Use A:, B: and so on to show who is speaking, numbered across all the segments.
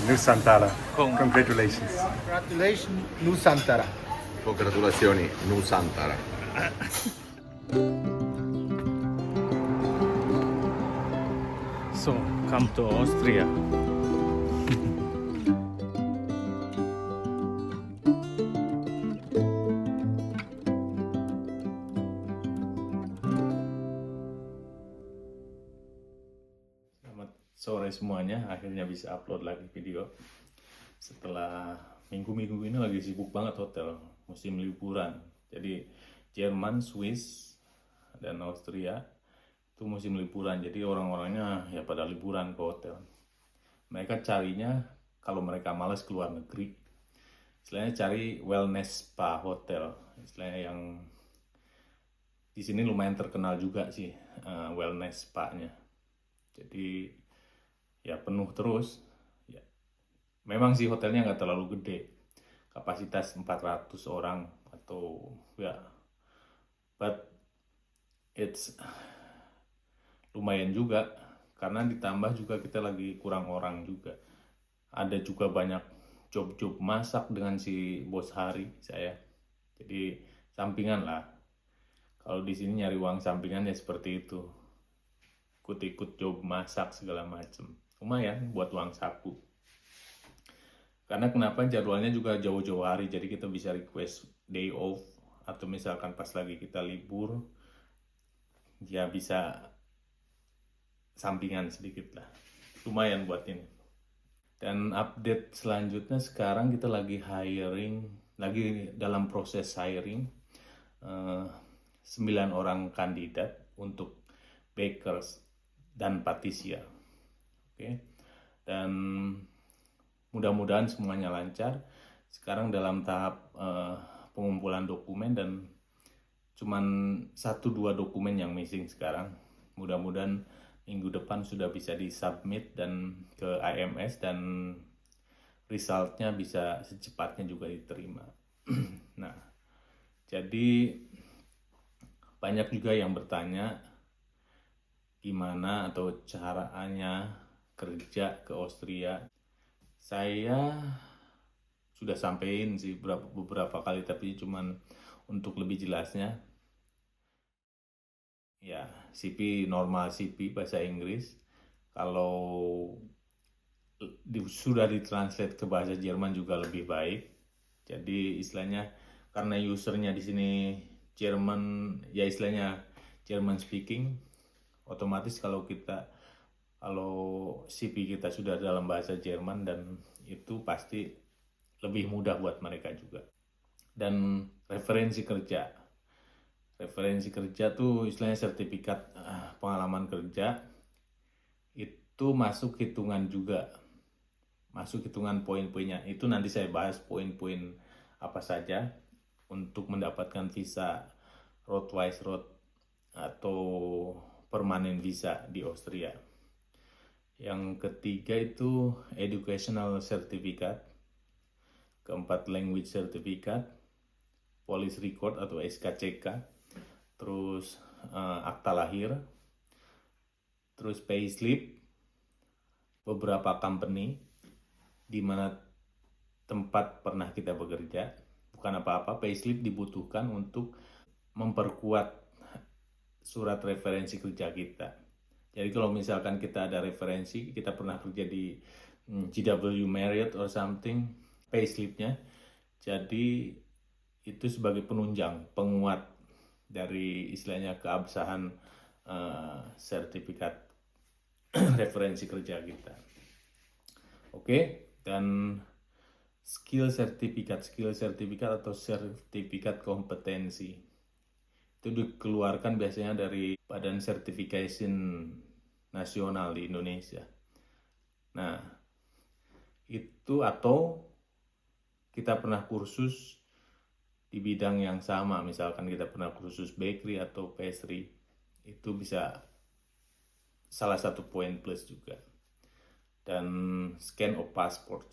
A: Nusantara. Congratulations.
B: Congratulations, Nusantara.
C: Congratulazioni, Nusantara.
D: So, come to Austria. Selamat sore semuanya, akhirnya bisa upload lagi video. Setelah minggu-minggu ini lagi sibuk banget hotel, musim liburan. Jadi Jerman, Swiss, dan Austria itu musim liburan, jadi orang-orangnya ya pada liburan ke hotel. Mereka carinya, kalau mereka malas keluar negeri, istilahnya cari wellness spa hotel, istilahnya yang di sini lumayan terkenal juga sih, wellness spa-nya. Jadi ya penuh terus. Ya, memang sih hotelnya nggak terlalu gede, kapasitas 400 orang atau ya, but it's lumayan juga, karena ditambah juga kita lagi kurang orang juga. Ada juga banyak job-job masak dengan si bos Hari saya. Jadi sampingan lah. Kalau di sini nyari uang sampingan ya seperti itu. Ikut-ikut job masak segala macem. Lumayan buat uang saku. Karena kenapa jadwalnya juga jauh-jauh hari, jadi kita bisa request day off, atau misalkan pas lagi kita libur, ya bisa sampingan sedikit lah, lumayan buat ini. Dan update selanjutnya, sekarang kita lagi dalam proses hiring 9 orang kandidat untuk bakers dan patissier. Oke. Dan mudah-mudahan semuanya lancar. Sekarang dalam tahap pengumpulan dokumen, dan cuman 1-2 dokumen yang missing sekarang. Mudah-mudahan minggu depan sudah bisa disubmit dan ke AMS, dan resultnya bisa secepatnya juga diterima. Nah, jadi banyak juga yang bertanya gimana atau caranya kerja ke Austria. Saya sudah sampein sih beberapa kali, tapi cuman untuk lebih jelasnya, ya, CP normal, CP bahasa Inggris. Kalau sudah ditranslate ke bahasa Jerman juga lebih baik. Jadi istilahnya karena usernya di sini Jerman, ya istilahnya German speaking, otomatis kalau CP kita sudah dalam bahasa Jerman, dan itu pasti lebih mudah buat mereka juga. Dan referensi kerja tuh istilahnya sertifikat pengalaman kerja, itu masuk hitungan juga, masuk hitungan poin-poinnya. Itu nanti saya bahas poin-poin apa saja untuk mendapatkan visa road atau permanen visa di Austria. Yang ketiga itu educational certificate, keempat language certificate, police record atau SKCK, terus akta lahir, terus payslip, beberapa company di mana tempat pernah kita bekerja. Bukan apa-apa, payslip dibutuhkan untuk memperkuat surat referensi kerja kita. Jadi kalau misalkan kita ada referensi, kita pernah kerja di GW Marriott or something, payslipnya, jadi itu sebagai penunjang, penguat dari istilahnya keabsahan sertifikat referensi kerja kita. Oke, dan skill sertifikat atau sertifikat kompetensi itu dikeluarkan biasanya dari Badan Certification Nasional di Indonesia. Nah, itu atau kita pernah kursus di bidang yang sama, misalkan kita pernah kursus bakery atau pastry, itu bisa salah satu poin plus juga. Dan scan of passport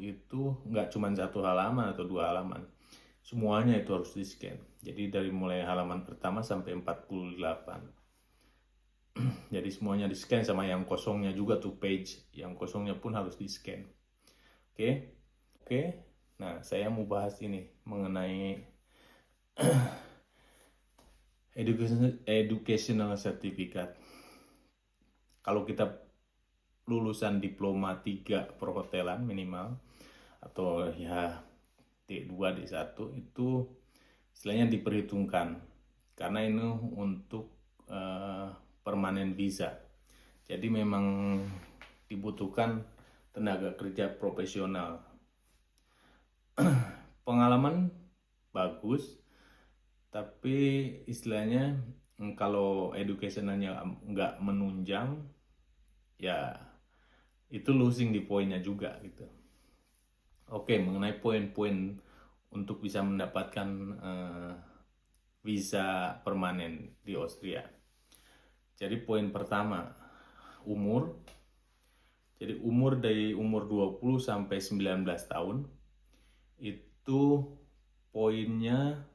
D: itu nggak cuma 1 halaman atau 2 halaman, semuanya itu harus di scan. Jadi dari mulai halaman pertama sampai 48. Jadi semuanya di scan, sama yang kosongnya juga tuh page, yang kosongnya pun harus di scan. Oke. Nah, saya mau bahas ini mengenai educational certificate. Kalau kita lulusan diploma 3 perhotelan minimal, atau ya D2, D1, itu istilahnya diperhitungkan karena ini untuk permanen visa. Jadi memang dibutuhkan tenaga kerja profesional. Pengalaman bagus, tapi istilahnya kalau educationalnya nggak menunjang, ya itu losing di poinnya juga gitu. Oke, mengenai poin-poin untuk bisa mendapatkan visa permanen di Austria. Jadi poin pertama, umur. Jadi umur dari umur 20 sampai 19 tahun itu poinnya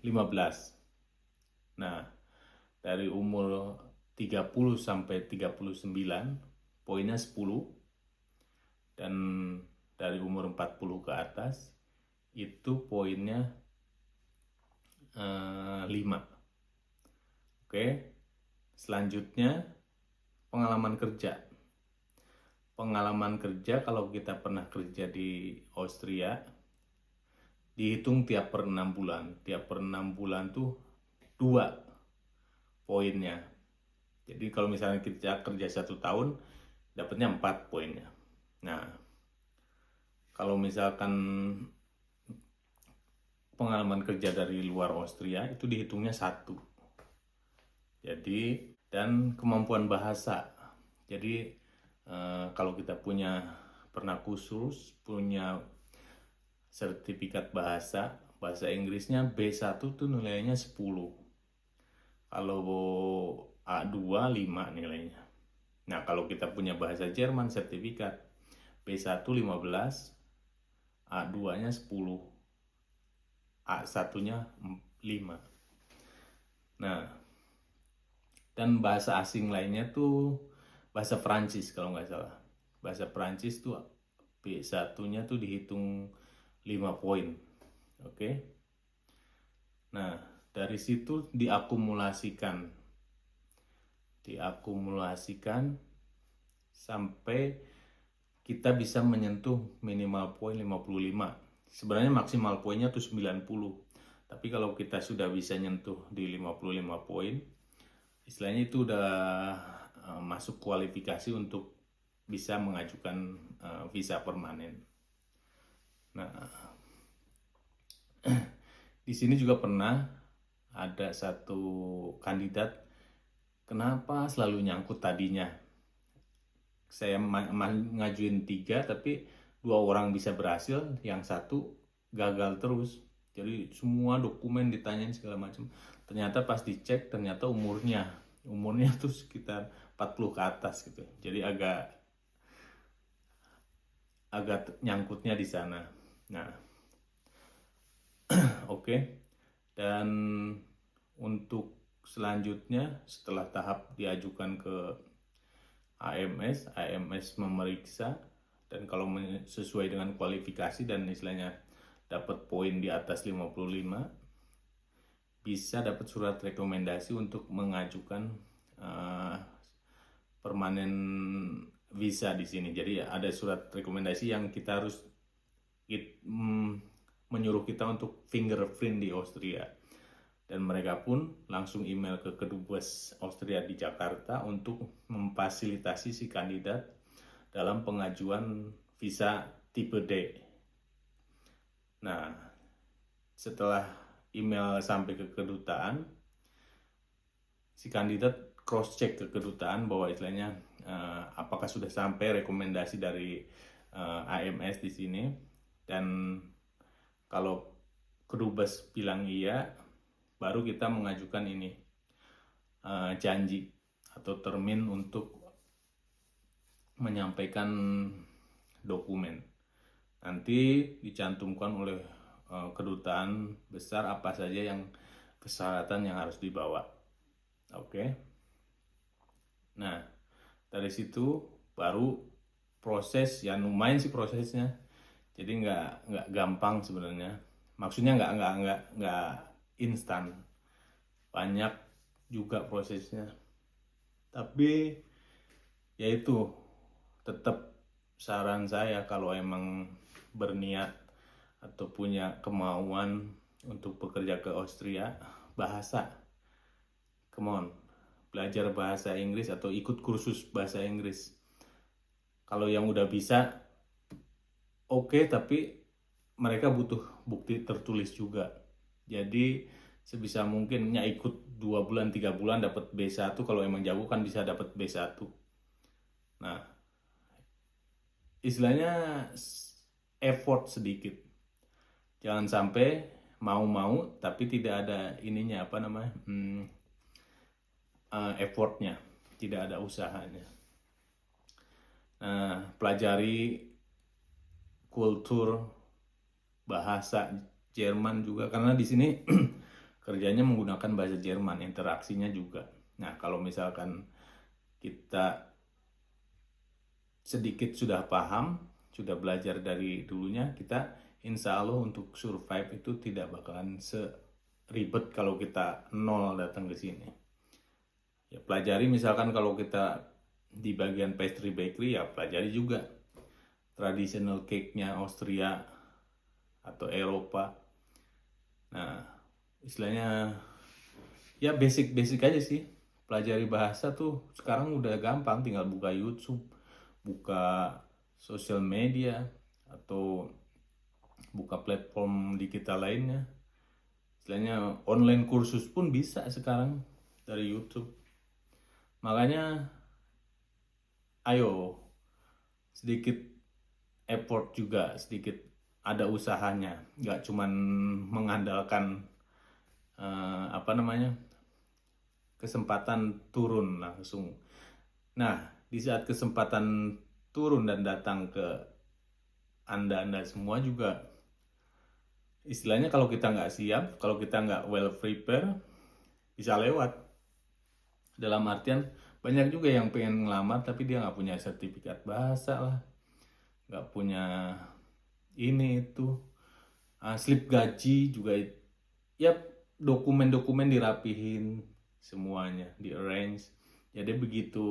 D: 15. Nah, dari umur 30 sampai 39 poinnya 10, dan dari umur 40 ke atas itu poinnya 5. Oke. Selanjutnya pengalaman kerja. Pengalaman kerja, kalau kita pernah kerja di Austria, dihitung tiap per 6 bulan. Tiap per 6 bulan tuh 2 poinnya. Jadi kalau misalnya kita kerja 1 tahun, dapatnya 4 poinnya. Nah, kalau misalkan pengalaman kerja dari luar Austria, itu dihitungnya 1. Jadi, dan kemampuan bahasa. Jadi kalau kita pernah kursus, punya sertifikat bahasa Inggrisnya B1 tuh nilainya 10. Kalau A2 5 nilainya. Nah, kalau kita punya bahasa Jerman sertifikat B1 15, A2-nya 10, A1-nya 5. Nah, dan bahasa asing lainnya tuh bahasa Prancis kalau nggak salah. Bahasa Prancis tuh B1-nya tuh dihitung 5 poin. Oke. Nah, dari situ diakumulasikan sampai kita bisa menyentuh minimal poin 55. Sebenarnya maksimal poinnya tuh 90. Tapi kalau kita sudah bisa nyentuh di 55 poin, istilahnya itu udah masuk kualifikasi untuk bisa mengajukan visa permanen. Nah, di sini juga pernah ada satu kandidat, kenapa selalu nyangkut tadinya. Saya ngajuin 3, tapi 2 orang bisa berhasil, yang 1 gagal terus. Jadi semua dokumen ditanyain segala macam. Ternyata pas dicek, ternyata umurnya tuh sekitar 40 ke atas gitu. Jadi agak nyangkutnya di sana. Nah, oke. Dan untuk selanjutnya, setelah tahap diajukan ke AMS memeriksa, dan kalau sesuai dengan kualifikasi dan istilahnya dapat poin di atas 55, bisa dapat surat rekomendasi untuk mengajukan permanen visa di sini. Jadi ada surat rekomendasi yang kita harus menyuruh kita untuk fingerprint di Austria. Dan mereka pun langsung email ke Kedubes Austria di Jakarta untuk memfasilitasi si kandidat dalam pengajuan visa tipe D. Nah, setelah email sampai ke kedutaan, si kandidat cross check ke kedutaan bahwa istilahnya apakah sudah sampai rekomendasi dari AMS di sini, dan kalau kedubes bilang iya, baru kita mengajukan ini janji atau termin untuk menyampaikan dokumen. Nanti dicantumkan oleh kedutaan besar apa saja yang persyaratan yang harus dibawa. Oke. Nah, dari situ baru proses, ya lumayan sih prosesnya. Jadi nggak gampang sebenarnya. Maksudnya nggak instan. Banyak juga prosesnya. Tapi ya itu tetap saran saya kalau emang berniat atau punya kemauan untuk bekerja ke Austria, bahasa. Come on, belajar bahasa Inggris atau ikut kursus bahasa Inggris. Kalau yang udah bisa, oke, tapi mereka butuh bukti tertulis juga. Jadi sebisa mungkin ikut 2 bulan, 3 bulan dapat B1, kalau emang jago kan bisa dapat B1. Nah, istilahnya effort sedikit. Jangan sampai mau-mau tapi tidak ada ininya, effortnya, tidak ada usahanya. Nah, pelajari kultur bahasa Jerman juga, karena di sini kerjanya menggunakan bahasa Jerman, interaksinya juga. Nah, kalau misalkan kita sedikit sudah paham, sudah belajar dari dulunya, kita insya Allah untuk survive itu tidak bakalan seribet kalau kita nol datang ke sini. Ya pelajari, misalkan kalau kita di bagian pastry bakery, ya pelajari juga traditional cake-nya Austria atau Eropa. Nah, istilahnya ya basic aja sih. Pelajari bahasa tuh sekarang udah gampang, tinggal buka YouTube, buka sosial media, atau buka platform digital lainnya. Istilahnya online kursus pun bisa sekarang dari YouTube. Makanya ayo sedikit effort juga, sedikit ada usahanya, nggak cuman mengandalkan kesempatan turun langsung. Nah, di saat kesempatan turun dan datang ke anda semua juga, istilahnya kalau kita nggak siap, kalau kita nggak well prepared, bisa lewat. Dalam artian banyak juga yang pengen ngelamar tapi dia nggak punya sertifikat bahasa lah, nggak punya ini itu, slip gaji juga, ya dokumen-dokumen dirapihin semuanya, di arrange. Jadi begitu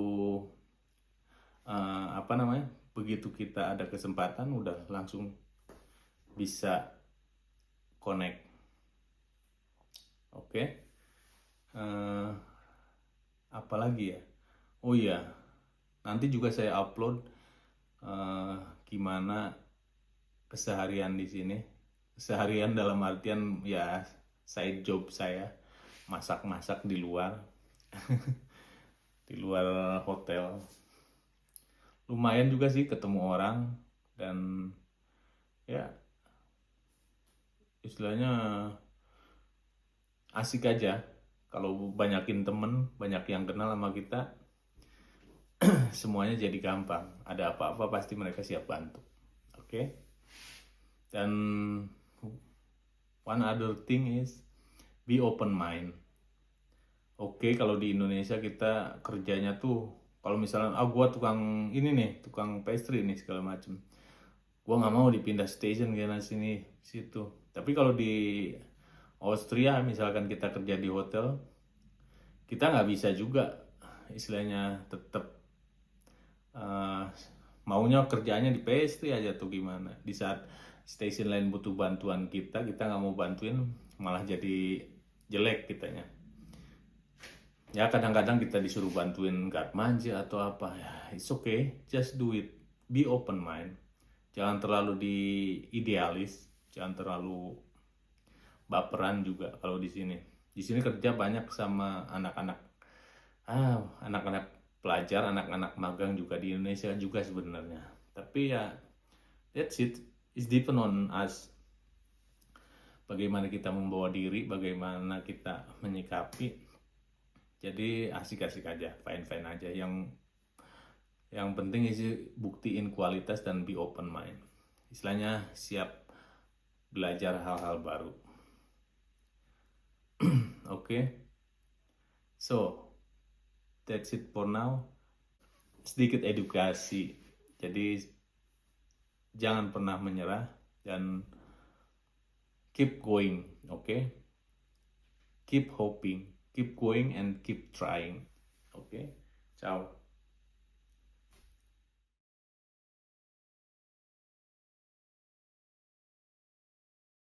D: begitu kita ada kesempatan udah langsung bisa connect. Oke. Apalagi ya? Oh iya, nanti juga saya upload gimana keseharian di sini. Keseharian dalam artian ya side job saya, masak-masak di luar. Di luar hotel. Lumayan juga sih ketemu orang, dan ya istilahnya asik aja. Kalau banyakin temen, banyak yang kenal sama kita, semuanya jadi gampang. Ada apa-apa pasti mereka siap bantu. Oke? Dan one other thing is be open mind. Oke, kalau di Indonesia kita kerjanya tuh, kalau misalnya gua tukang ini nih, tukang pastry nih segala macem, gua nggak mau dipindah station kayak sini situ. Tapi kalau di Austria misalkan kita kerja di hotel, kita nggak bisa juga istilahnya tetap maunya kerjaannya di pastry aja tuh gimana. Di saat station lain butuh bantuan kita nggak mau bantuin, malah jadi jelek kitanya. Ya kadang-kadang kita disuruh bantuin guard manja atau apa, ya it's okay, just do it, be open mind. Jangan terlalu idealis, jangan terlalu baperan juga kalau di sini. Di sini kerja banyak sama anak-anak pelajar, anak-anak magang juga di Indonesia juga sebenarnya. Tapi ya that's it, it's depend on us. Bagaimana kita membawa diri, bagaimana kita menyikapi. Jadi asik-asik aja, fine-fine aja. Yang penting isi buktiin kualitas dan be open mind. Istilahnya siap belajar hal-hal baru. Okay, so that's it for now. sedikit edukasi. Jadi jangan pernah menyerah dan keep going, okay? Keep hoping, keep going and keep trying. Okay? Ciao.